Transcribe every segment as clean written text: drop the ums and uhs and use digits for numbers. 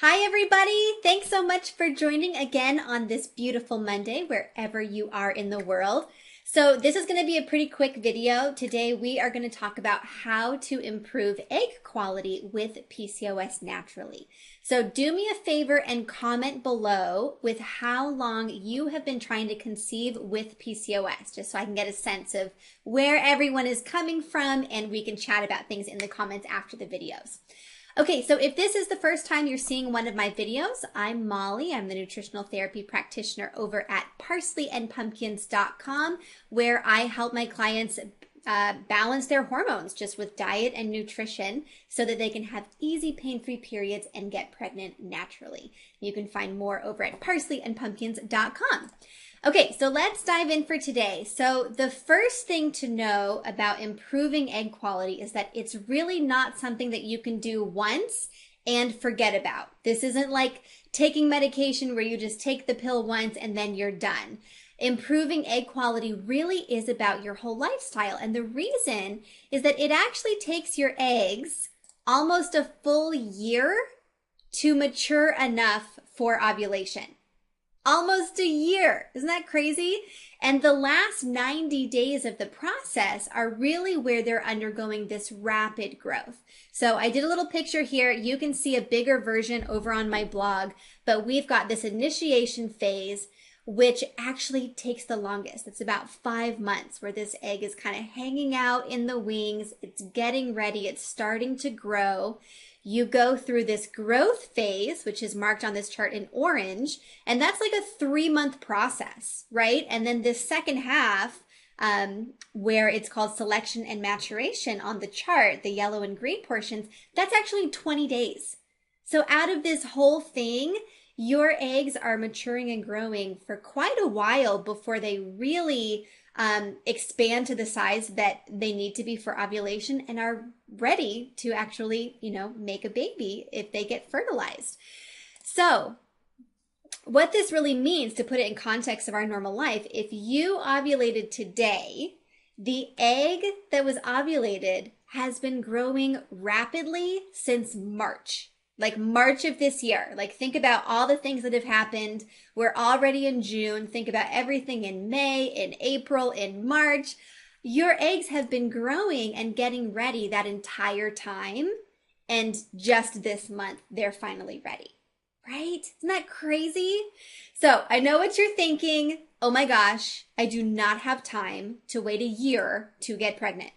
Hi, everybody. Thanks so much for joining again on this beautiful Monday, wherever you are in the world. So this is going to be a pretty quick video. Today, we are going to talk about how to improve egg quality with PCOS naturally. So do me a favor and comment below with how long you have been trying to conceive with PCOS, just so I can get a sense of where everyone is coming from and we can chat about things in the comments after the videos. Okay, so if this is the first time you're seeing one of my videos, I'm Molly. I'm the nutritional therapy practitioner over at parsleyandpumpkins.com, where I help my clients balance their hormones just with diet and nutrition so that they can have easy, pain-free periods and get pregnant naturally. You can find more over at parsleyandpumpkins.com. Okay, so let's dive in for today. So the first thing to know about improving egg quality is that it's really not something that you can do once and forget about. This isn't like taking medication where you just take the pill once and then you're done. Improving egg quality really is about your whole lifestyle. And the reason is that it actually takes your eggs almost a full year to mature enough for ovulation. Almost a year. Isn't that crazy? And the last 90 days of the process are really where they're undergoing this rapid growth. So I did a little picture here. You can see a bigger version over on my blog, but we've got this initiation phase, which actually takes the longest. It's about 5 months where this egg is kind of hanging out in the wings. It's getting ready. It's starting to grow. You go through this growth phase, which is marked on this chart in orange, and that's like a 3-month process, right? And then this second half, where it's called selection and maturation on the chart, the yellow and green portions, that's actually 20 days. So out of this whole thing, your eggs are maturing and growing for quite a while before they really expand to the size that they need to be for ovulation and are ready to actually, make a baby if they get fertilized. So what this really means, to put it in context of our normal life, if you ovulated today, the egg that was ovulated has been growing rapidly since March. Like March of this year. Like think about all the things that have happened. We're already in June. Think about everything in May, in April, in March. Your eggs have been growing and getting ready that entire time. And just this month, they're finally ready. Right? Isn't that crazy? So I know what you're thinking. Oh my gosh, I do not have time to wait a year to get pregnant.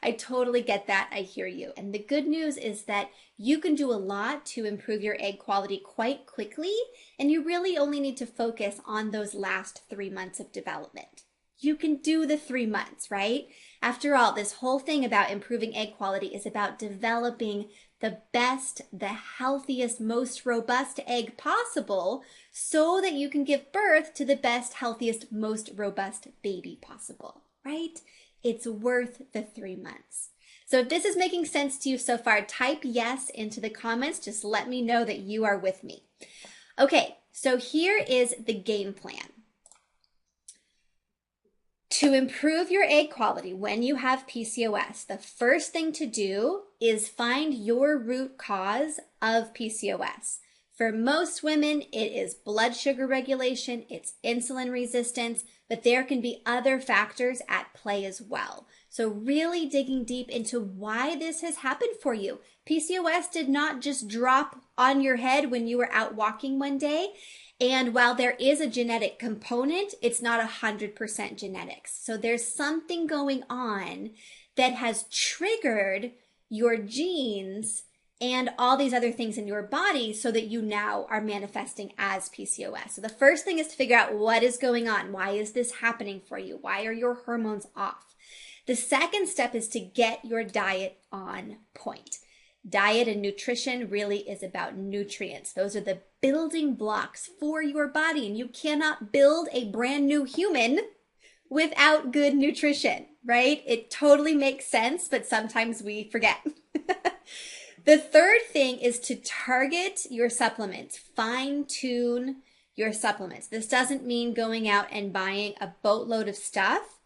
I totally get that. I hear you. And the good news is that you can do a lot to improve your egg quality quite quickly, and you really only need to focus on those last 3 months of development. You can do the 3 months, right? After all, this whole thing about improving egg quality is about developing the best, the healthiest, most robust egg possible so that you can give birth to the best, healthiest, most robust baby possible, right? It's worth the 3 months. So if this is making sense to you so far, type yes into the comments. Just let me know that you are with me. Okay, so here is the game plan. To improve your egg quality when you have PCOS, the first thing to do is find your root cause of PCOS. For most women, it is blood sugar regulation, it's insulin resistance, but there can be other factors at play as well. So really digging deep into why this has happened for you. PCOS did not just drop on your head when you were out walking one day. And while there is a genetic component, it's not 100% genetics. So there's something going on that has triggered your genes and all these other things in your body so that you now are manifesting as PCOS. So the first thing is to figure out what is going on. Why is this happening for you? Why are your hormones off? The second step is to get your diet on point. Diet and nutrition really is about nutrients. Those are the building blocks for your body, and you cannot build a brand new human without good nutrition, right? It totally makes sense, but sometimes we forget. The third thing is to target your supplements, fine-tune your supplements. This doesn't mean going out and buying a boatload of stuff.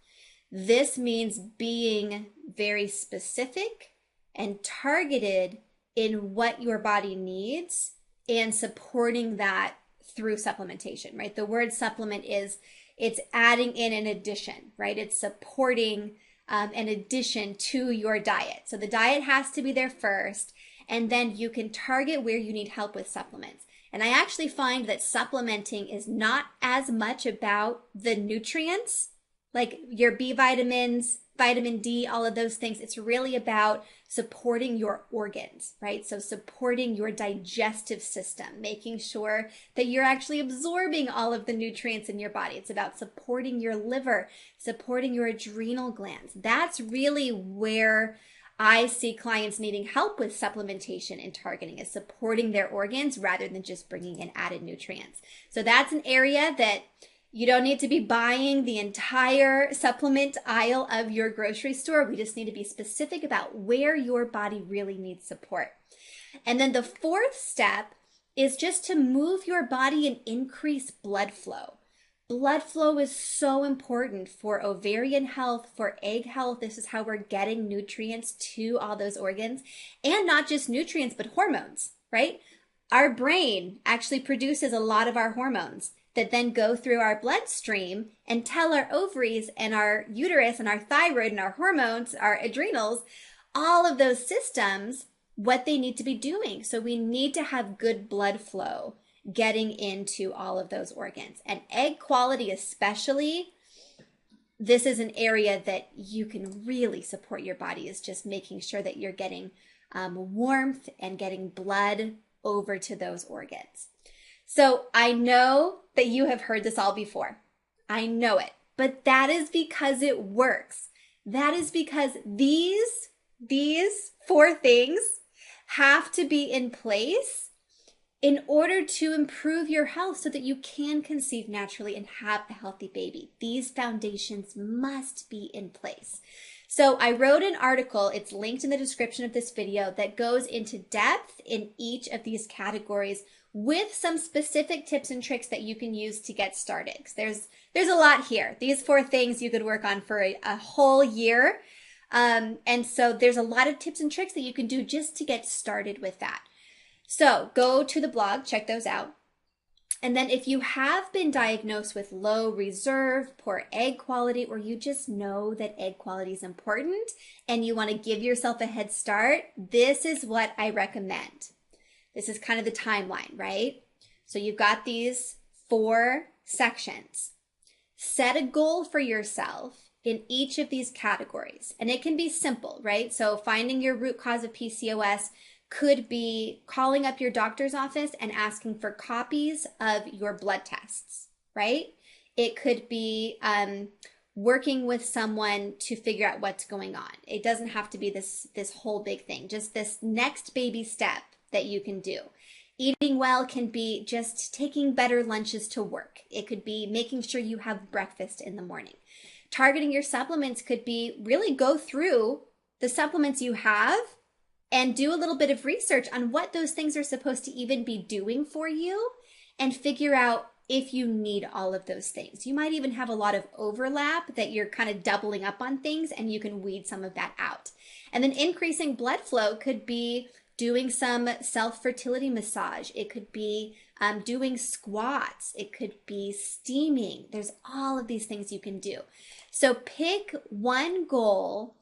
This means being very specific and targeted in what your body needs and supporting that through supplementation, right? The word supplement is, it's adding in an addition, right? It's supporting an addition to your diet. So the diet has to be there first, and then you can target where you need help with supplements. And I actually find that supplementing is not as much about the nutrients, like your B vitamins, vitamin D, all of those things. It's really about supporting your organs, right? So supporting your digestive system, making sure that you're actually absorbing all of the nutrients in your body. It's about supporting your liver, supporting your adrenal glands. That's really where I see clients needing help with supplementation and targeting, is supporting their organs rather than just bringing in added nutrients. So that's an area that you don't need to be buying the entire supplement aisle of your grocery store. We just need to be specific about where your body really needs support. And then the fourth step is just to move your body and increase blood flow. Blood flow is so important for ovarian health, for egg health. This is how we're getting nutrients to all those organs, and not just nutrients, but hormones, right? Our brain actually produces a lot of our hormones that then go through our bloodstream and tell our ovaries and our uterus and our thyroid and our hormones, our adrenals, all of those systems, what they need to be doing. So we need to have good blood flow getting into all of those organs. And egg quality especially, this is an area that you can really support your body, is just making sure that you're getting warmth and getting blood over to those organs. So I know that you have heard this all before. I know it, but that is because it works. That is because these four things have to be in place in order to improve your health so that you can conceive naturally and have a healthy baby. These foundations must be in place. So I wrote an article, it's linked in the description of this video, that goes into depth in each of these categories with some specific tips and tricks that you can use to get started. 'Cause there's a lot here. These four things you could work on for a whole year. And so there's a lot of tips and tricks that you can do just to get started with that. So go to the blog, check those out. And then if you have been diagnosed with low reserve, poor egg quality, or you just know that egg quality is important and you want to give yourself a head start, this is what I recommend. This is kind of the timeline, right? So you've got these 4 sections. Set a goal for yourself in each of these categories. And it can be simple, right? So finding your root cause of PCOS could be calling up your doctor's office and asking for copies of your blood tests, right? It could be working with someone to figure out what's going on. It doesn't have to be this whole big thing, just this next baby step that you can do. Eating well can be just taking better lunches to work. It could be making sure you have breakfast in the morning. Targeting your supplements could be really go through the supplements you have and do a little bit of research on what those things are supposed to even be doing for you and figure out if you need all of those things. You might even have a lot of overlap that you're kind of doubling up on things, and you can weed some of that out. And then increasing blood flow could be doing some self-fertility massage. It could be doing squats. It could be steaming. There's all of these things you can do. So pick one goal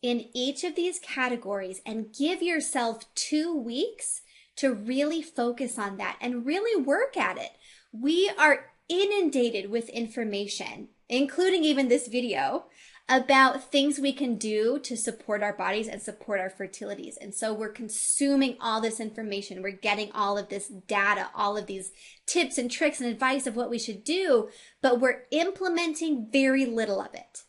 in each of these categories and give yourself 2 weeks to really focus on that and really work at it. We are inundated with information, including even this video, about things we can do to support our bodies and support our fertilities. And so we're consuming all this information. We're getting all of this data, all of these tips and tricks and advice of what we should do, but we're implementing very little of it.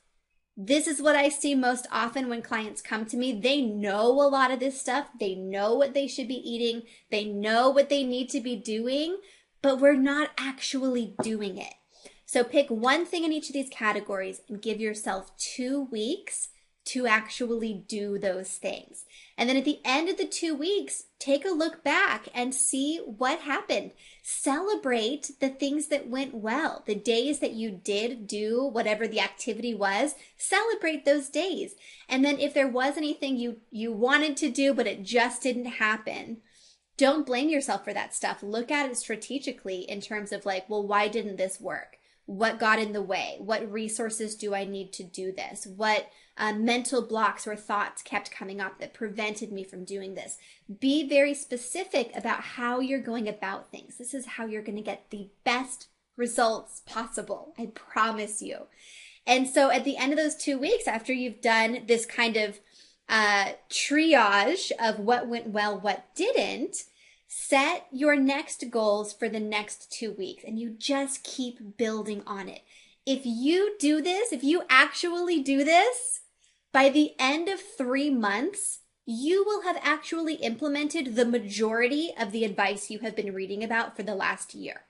This is what I see most often when clients come to me. They know a lot of this stuff. They know what they should be eating. They know what they need to be doing, but we're not actually doing it. So pick one thing in each of these categories and give yourself 2 weeks to actually do those things. And then at the end of the 2 weeks, take a look back and see what happened. Celebrate the things that went well. The days that you did do whatever the activity was, celebrate those days. And then if there was anything you wanted to do, but it just didn't happen, don't blame yourself for that stuff. Look at it strategically in terms of like, well, why didn't this work? What got in the way? What resources do I need to do this? What mental blocks or thoughts kept coming up that prevented me from doing this? Be very specific about how you're going about things. This is how you're going to get the best results possible. I promise you. And so at the end of those 2 weeks, after you've done this kind of triage of what went well, what didn't, set your next goals for the next 2 weeks, and you just keep building on it. If you do this, if you actually do this, by the end of 3 months, you will have actually implemented the majority of the advice you have been reading about for the last year.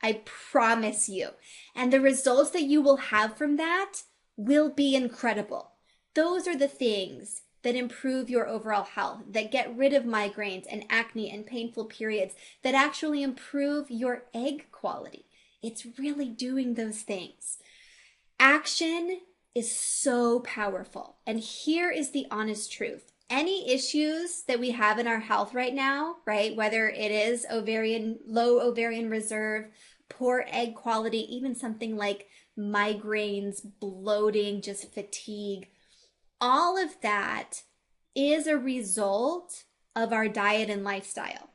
I promise you. And the results that you will have from that will be incredible. Those are the things that improve your overall health, that get rid of migraines and acne and painful periods, that actually improve your egg quality. It's really doing those things. Action is so powerful. And here is the honest truth. Any issues that we have in our health right now, right, whether it is low ovarian reserve, poor egg quality, even something like migraines, bloating, just fatigue, all of that is a result of our diet and lifestyle.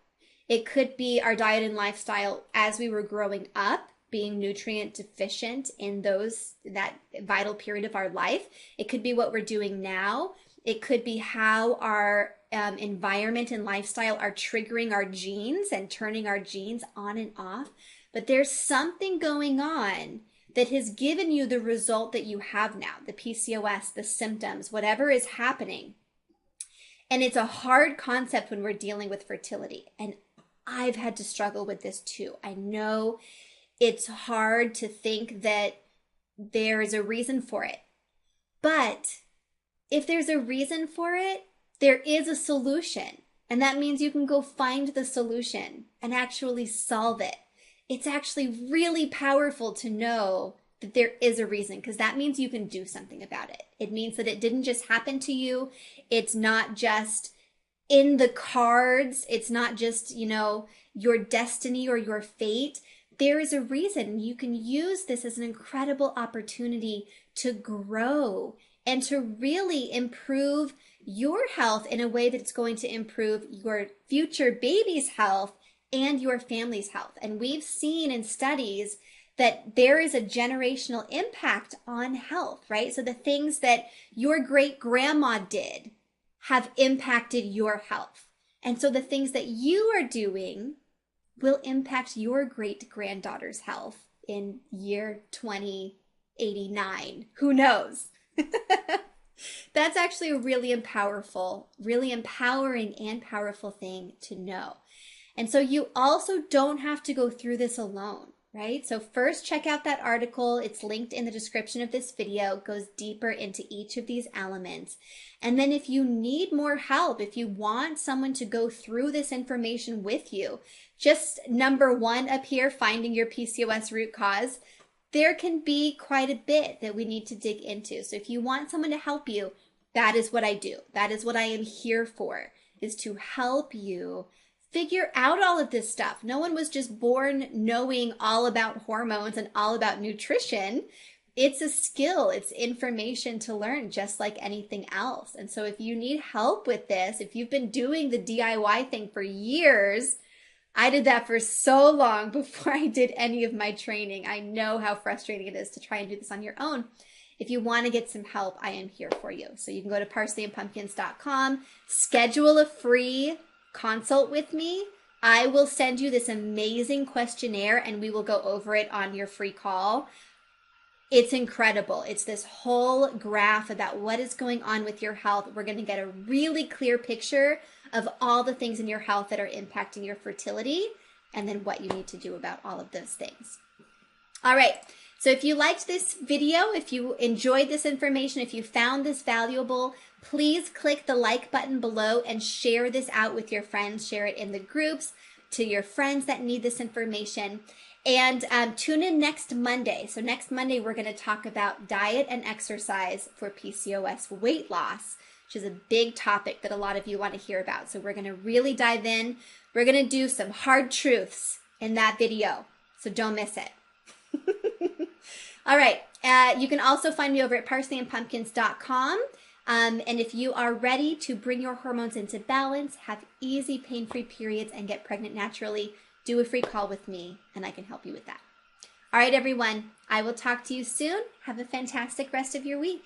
It could be our diet and lifestyle as we were growing up, being nutrient deficient in that vital period of our life. It could be what we're doing now. It could be how our environment and lifestyle are triggering our genes and turning our genes on and off. But there's something going on that has given you the result that you have now, the PCOS, the symptoms, whatever is happening. And it's a hard concept when we're dealing with fertility. And I've had to struggle with this too. I know it's hard to think that there is a reason for it. But if there's a reason for it, there is a solution. And that means you can go find the solution and actually solve it. It's actually really powerful to know that there is a reason, because that means you can do something about it. It means that it didn't just happen to you. It's not just in the cards. It's not just, your destiny or your fate. There is a reason. You can use this as an incredible opportunity to grow and to really improve your health in a way that's going to improve your future baby's health and your family's health. And we've seen in studies that there is a generational impact on health, right? So the things that your great grandma did have impacted your health. And so the things that you are doing will impact your great granddaughter's health in year 2089. Who knows? That's actually a really empowering and powerful thing to know. And so you also don't have to go through this alone, right? So first, check out that article. It's linked in the description of this video. It goes deeper into each of these elements. And then if you need more help, if you want someone to go through this information with you, just number one up here, finding your PCOS root cause, there can be quite a bit that we need to dig into. So if you want someone to help you, that is what I do. That is what I am here for, is to help you figure out all of this stuff. No one was just born knowing all about hormones and all about nutrition. It's a skill. It's information to learn, just like anything else. And so if you need help with this, if you've been doing the DIY thing for years, I did that for so long before I did any of my training. I know how frustrating it is to try and do this on your own. If you want to get some help, I am here for you. So you can go to parsleyandpumpkins.com, schedule a free consult with me. I will send you this amazing questionnaire and we will go over it on your free call. It's incredible. It's this whole graph about what is going on with your health. We're going to get a really clear picture of all the things in your health that are impacting your fertility and then what you need to do about all of those things. All right. So if you liked this video, if you enjoyed this information, if you found this valuable, please click the like button below and share this out with your friends. Share it in the groups to your friends that need this information. And tune in next Monday. So next Monday, we're going to talk about diet and exercise for PCOS weight loss, which is a big topic that a lot of you want to hear about. So we're going to really dive in. We're going to do some hard truths in that video. So don't miss it. All right. You can also find me over at parsleyandpumpkins.com. And if you are ready to bring your hormones into balance, have easy pain-free periods, and get pregnant naturally, do a free call with me and I can help you with that. All right, everyone. I will talk to you soon. Have a fantastic rest of your week.